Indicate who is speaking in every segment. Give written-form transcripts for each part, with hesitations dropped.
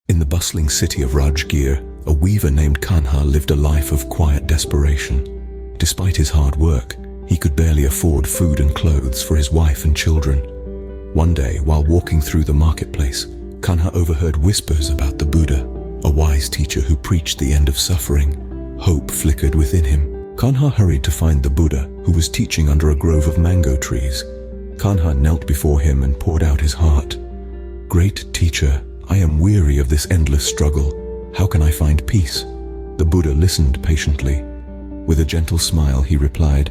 Speaker 1: In the bustling city of Rajgir, a weaver named Kanha lived a life of quiet desperation. Despite his hard work, he could barely afford food and clothes for his wife and children. One day, while walking through the marketplace, Kanha overheard whispers about the Buddha, a wise teacher who preached the end of suffering. Hope flickered within him. Kanha hurried to find the Buddha, who was teaching under a grove of mango trees. Kanha knelt before him and poured out his heart. "Great teacher, I am weary of this endless struggle. How can I find peace?" The Buddha listened patiently. With a gentle smile, he replied,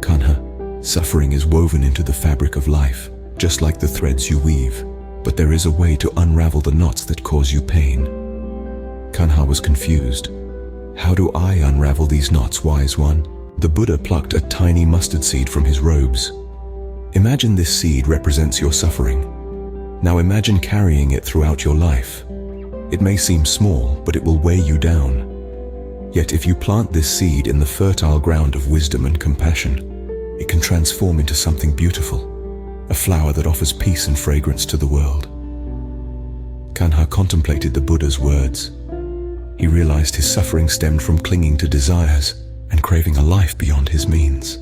Speaker 1: "Kanha, suffering is woven into the fabric of life, just like the threads you weave. But there is a way to unravel the knots that cause you pain." Kanha was confused. "How do I unravel these knots, wise one?" The Buddha plucked a tiny mustard seed from his robes. "Imagine this seed represents your suffering. Now imagine carrying it throughout your life. It may seem small, but it will weigh you down. Yet if you plant this seed in the fertile ground of wisdom and compassion, it can transform into something beautiful, a flower that offers peace and fragrance to the world." Kanha contemplated the Buddha's words. He realized his suffering stemmed from clinging to desires and craving a life beyond his means.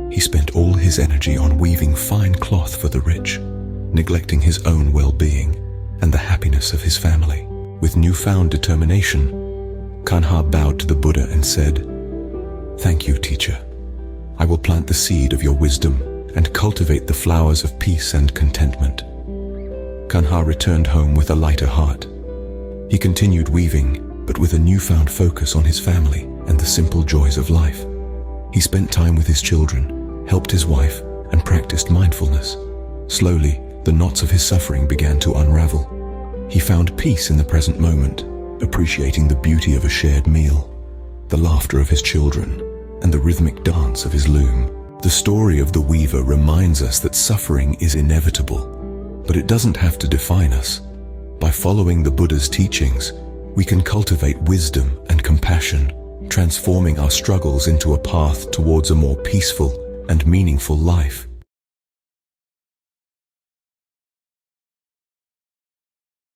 Speaker 1: He spent all his energy on weaving fine cloth for the rich, neglecting his own well-being and the happiness of his family. With newfound determination, Kanha bowed to the Buddha and said, "Thank you, teacher. I will plant the seed of your wisdom and cultivate the flowers of peace and contentment." Kanha returned home with a lighter heart. He continued weaving, but with a newfound focus on his family and the simple joys of life. He spent time with his children, helped his wife, and practiced mindfulness. Slowly, the knots of his suffering began to unravel. He found peace in the present moment, appreciating the beauty of a shared meal, the laughter of his children, and the rhythmic dance of his loom. The story of the weaver reminds us that suffering is inevitable, but it doesn't have to define us. By following the Buddha's teachings, we can cultivate wisdom and compassion, transforming our struggles into a path towards a more peaceful and meaningful life.